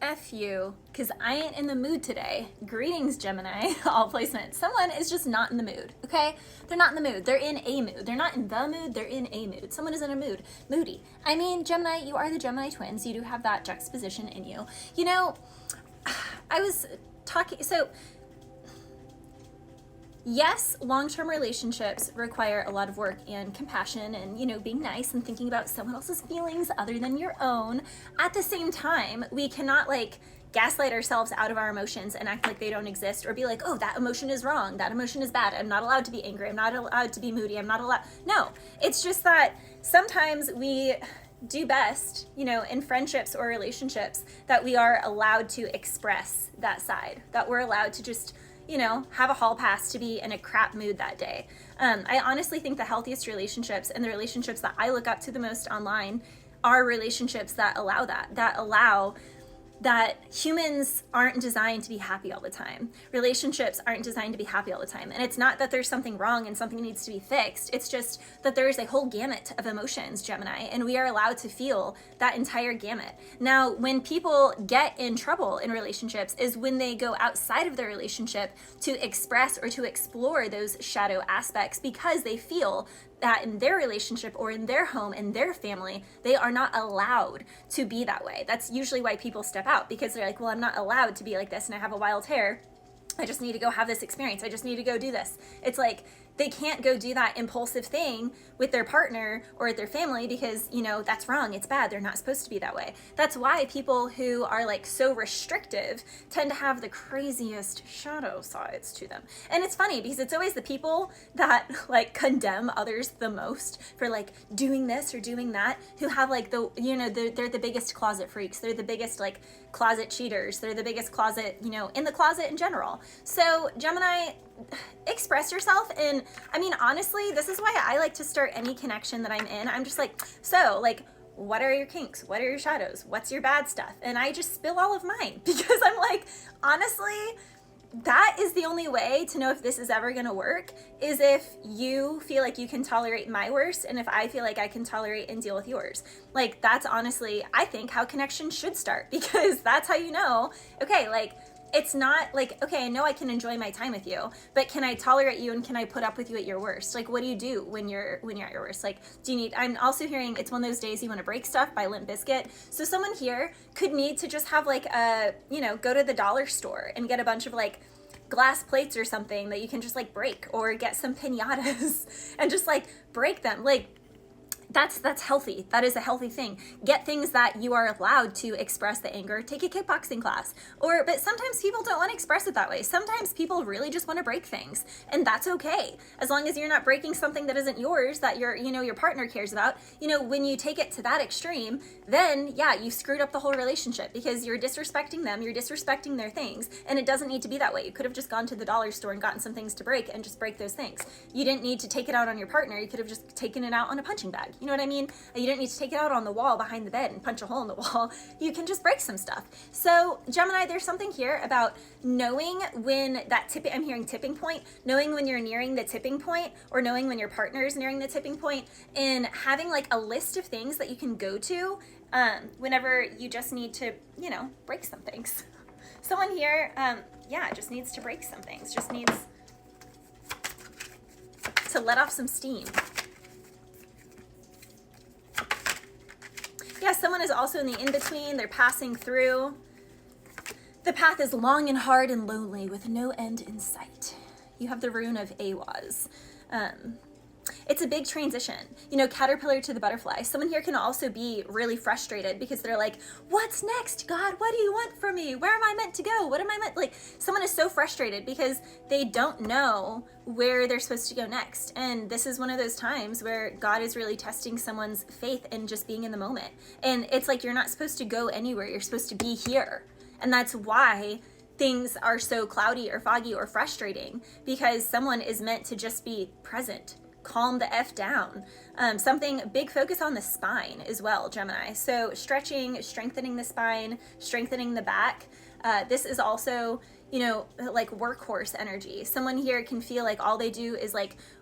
F you, because I ain't in the mood today. Greetings, Gemini, all placements. Someone is just not in the mood, okay? They're not in the mood. They're in a mood. They're not in the mood, they're in a mood. Someone is in a mood. Moody. I mean, Gemini, you are the Gemini twins. You do have that juxtaposition in you. You know, I was talking, so yes, long-term relationships require a lot of work and compassion and, being nice and thinking about someone else's feelings other than your own. At the same time, we cannot gaslight ourselves out of our emotions and act like they don't exist, or be like, oh, that emotion is wrong, that emotion is bad, I'm not allowed to be angry, I'm not allowed to be moody, I'm not allowed. No, it's just that sometimes we do best, in friendships or relationships, that we are allowed to express that side, that we're allowed to just have a hall pass to be in a crap mood that day. I honestly think the healthiest relationships and the relationships that I look up to the most online are relationships that allow that humans aren't designed to be happy all the time. Relationships aren't designed to be happy all the time. And it's not that there's something wrong and something needs to be fixed. It's just that there's a whole gamut of emotions, Gemini, and we are allowed to feel that entire gamut. Now, when people get in trouble in relationships is when they go outside of their relationship to express or to explore those shadow aspects, because they feel that in their relationship or in their home, in their family, they are not allowed to be that way. That's usually why people step out, because they're like, well, I'm not allowed to be like this and I have a wild hair. I just need to go have this experience. I just need to go do this. It's like they can't go do that impulsive thing with their partner or with their family because, that's wrong. It's bad. They're not supposed to be that way. That's why people who are so restrictive tend to have the craziest shadow sides to them. And it's funny because it's always the people that condemn others the most for doing this or doing that, who have they're the biggest closet freaks. They're the biggest closet cheaters. They're the biggest closet, in the closet in general. So Gemini, express yourself. And I mean, honestly, this is why I like to start any connection that I'm in. I'm just what are your kinks? What are your shadows? What's your bad stuff? And I just spill all of mine because I'm honestly, that is the only way to know if this is ever going to work, is if you feel like you can tolerate my worst and if I feel like I can tolerate and deal with yours. That's honestly, I think, how connection should start, because that's how you know, okay, it's not okay, I know I can enjoy my time with you, but can I tolerate you and can I put up with you at your worst? What do you do when you're at your worst? Do you need, I'm also hearing It's One of Those Days You Want to Break Stuff by Limp Bizkit. So someone here could need to just have go to the dollar store and get a bunch of glass plates or something that you can just break, or get some piñatas and just break them. That's healthy. That is a healthy thing. Get things that you are allowed to express the anger. Take a kickboxing class. But sometimes people don't want to express it that way. Sometimes people really just want to break things, and that's okay. As long as you're not breaking something that isn't yours, that your partner cares about. When you take it to that extreme, then yeah, you screwed up the whole relationship because you're disrespecting them, you're disrespecting their things, and it doesn't need to be that way. You could have just gone to the dollar store and gotten some things to break and just break those things. You didn't need to take it out on your partner. You could have just taken it out on a punching bag. You know what I mean? You don't need to take it out on the wall behind the bed and punch a hole in the wall. You can just break some stuff. So Gemini, there's something here about knowing when I'm hearing tipping point, knowing when you're nearing the tipping point, or knowing when your partner is nearing the tipping point, and having a list of things that you can go to whenever you just need to, break some things. Someone here, just needs to break some things, just needs to let off some steam. Yeah, someone is also in the in-between. They're passing through. The path is long and hard and lonely with no end in sight. You have the rune of Awaz. It's a big transition, caterpillar to the butterfly. Someone here can also be really frustrated because they're what's next, God? What do you want from me? Where am I meant to go? What am I meant? Someone is so frustrated because they don't know where they're supposed to go next. And this is one of those times where God is really testing someone's faith and just being in the moment. And it's you're not supposed to go anywhere. You're supposed to be here. And that's why things are so cloudy or foggy or frustrating, because someone is meant to just be present. Calm the F down. Something big focus on the spine as well, Gemini. So stretching, strengthening the spine, strengthening the back. This is also, workhorse energy. Someone here can feel all they do is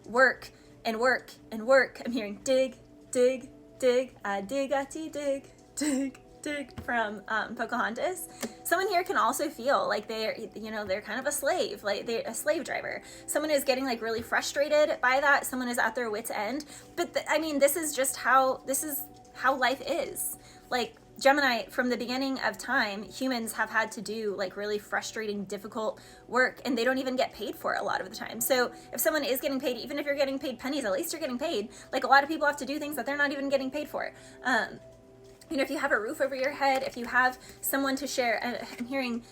work and work and work. I'm hearing dig, dig, dig, I dig, dig, dig, climactic from Pocahontas. Someone here can also feel like they're, you know, they're kind of a slave, like they're a slave driver. Someone is getting like really frustrated by that. Someone is at their wit's end. But I mean, this is how life is. Like, Gemini, from the beginning of time, humans have had to do like really frustrating, difficult work, and they don't even get paid for it a lot of the time. So if someone is getting paid, even if you're getting paid pennies, at least you're getting paid. Like, a lot of people have to do things that they're not even getting paid for. You know, if you have a roof over your head, if you have someone to share, I'm hearing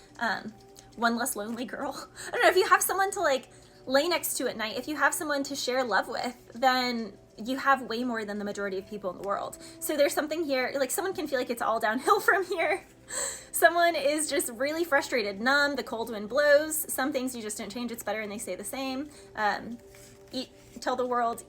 one less lonely girl. I don't know, if you have someone to like lay next to at night, if you have someone to share love with, then you have way more than the majority of people in the world. So there's something here, like someone can feel like it's all downhill from here. Someone is just really frustrated, numb, the cold wind blows. Some things you just don't change, it's better and they stay the same. Tell the world,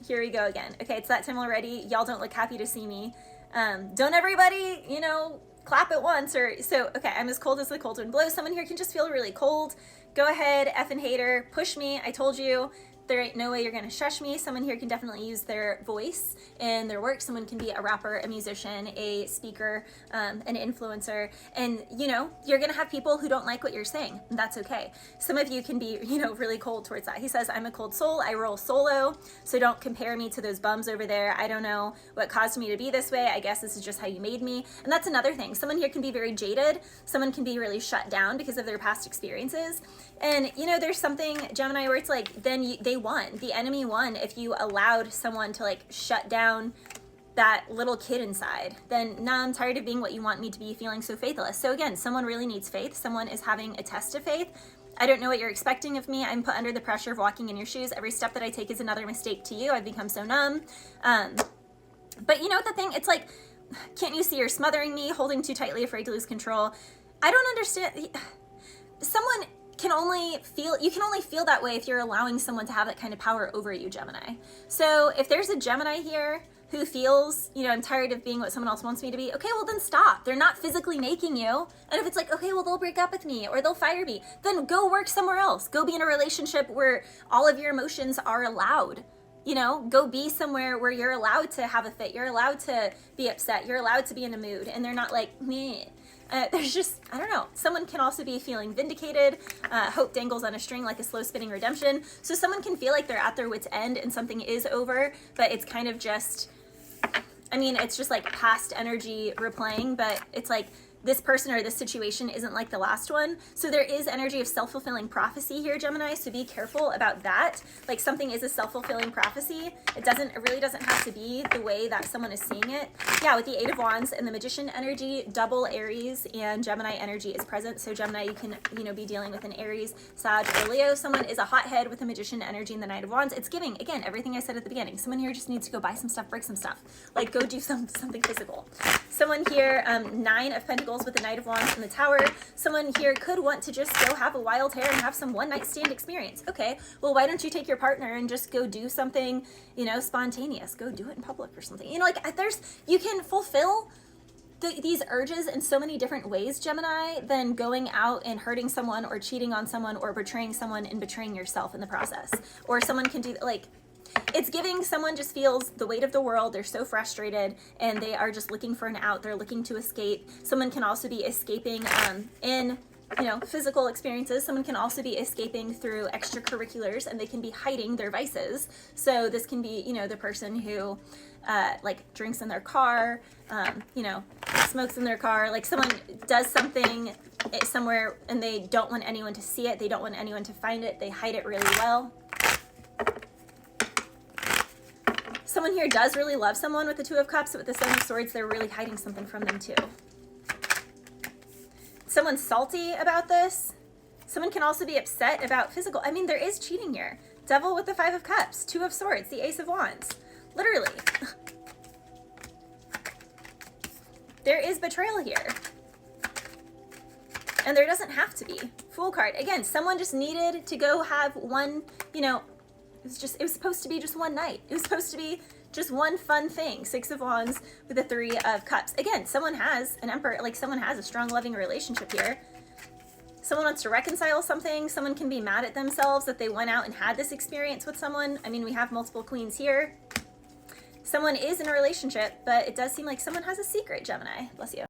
here we go again. Okay, it's that time already. Y'all don't look happy to see me. Don't everybody, you know, clap at once or so. Okay, I'm as cold as the cold wind blows. Someone here can just feel really cold. Go ahead, effing hater, push me. I told you. There ain't no way you're gonna shush me. Someone here can definitely use their voice in their work. Someone can be a rapper, a musician, a speaker, an influencer. And, you know, you're gonna have people who don't like what you're saying. And that's okay. Some of you can be, you know, really cold towards that. He says, I'm a cold soul. I roll solo. So don't compare me to those bums over there. I don't know what caused me to be this way. I guess this is just how you made me. And that's another thing. Someone here can be very jaded. Someone can be really shut down because of their past experiences. And, you know, there's something, Gemini, where it's like, then they won. The enemy won if you allowed someone to like shut down that little kid inside. Then, nah, I'm tired of being what you want me to be, feeling so faithless. So again, someone really needs faith. Someone is having a test of faith. I don't know what you're expecting of me. I'm put under the pressure of walking in your shoes. Every step that I take is another mistake to you. I've become so numb. But you know what the thing, it's like, can't you see you're smothering me, holding too tightly, afraid to lose control? I don't understand. Someone can only feel, you can only feel that way if you're allowing someone to have that kind of power over you, Gemini. So if there's a Gemini here who feels, you know, I'm tired of being what someone else wants me to be, okay, well then stop. They're not physically making you. And if it's like, okay, well they'll break up with me or they'll fire me, then go work somewhere else. Go be in a relationship where all of your emotions are allowed. You know, go be somewhere where you're allowed to have a fit. You're allowed to be upset. You're allowed to be in a mood. And they're not like, meh. There's just, I don't know. Someone can also be feeling vindicated. Hope dangles on a string like a slow spinning redemption. So someone can feel like they're at their wit's end and something is over, but it's kind of just, I mean, it's just like past energy replaying, but it's like this person or this situation isn't like the last one. So there is energy of self-fulfilling prophecy here, Gemini, so be careful about that. Like something is a self-fulfilling prophecy. It really doesn't have to be the way that someone is seeing it. Yeah, with the Eight of Wands and the Magician energy, double Aries and Gemini energy is present. So Gemini, you can, you know, be dealing with an Aries, Sag, or Leo. Someone is a hothead with the Magician energy and the Knight of Wands. It's giving, again, everything I said at the beginning. Someone here just needs to go buy some stuff, break some stuff. Like go do something physical. Someone here, Nine of Pentacles with the Knight of Wands in the Tower. Someone here could want to just go have a wild hair and have some one-night stand experience. Okay, well, why don't you take your partner and just go do something, you know, spontaneous? Go do it in public or something. You know, like you can fulfill these urges in so many different ways, Gemini, than going out and hurting someone or cheating on someone or betraying someone and betraying yourself in the process. Or someone can do, like, it's giving someone just feels the weight of the world. They're so frustrated and they are just looking for an out. They're looking to escape. Someone can also be escaping in, you know, physical experiences. Someone can also be escaping through extracurriculars and they can be hiding their vices. So this can be, you know, the person who like drinks in their car, you know, smokes in their car. Like someone does something somewhere and they don't want anyone to see it. They don't want anyone to find it. They hide it really well. Someone here does really love someone with the Two of Cups, but with the Seven of Swords, they're really hiding something from them too. Someone's salty about this. Someone can also be upset about physical. I mean, there is cheating here. Devil with the Five of Cups, Two of Swords, the Ace of Wands. Literally. There is betrayal here. And there doesn't have to be. Fool card. Again, someone just needed to go have one, you know, it was supposed to be just one night. It was supposed to be just one fun thing. Six of Wands with the Three of Cups. Again, someone has an Emperor, like someone has a strong loving relationship here. Someone wants to reconcile something. Someone can be mad at themselves that they went out and had this experience with someone. I mean, we have multiple queens here. Someone is in a relationship, but it does seem like someone has a secret, Gemini. Bless you.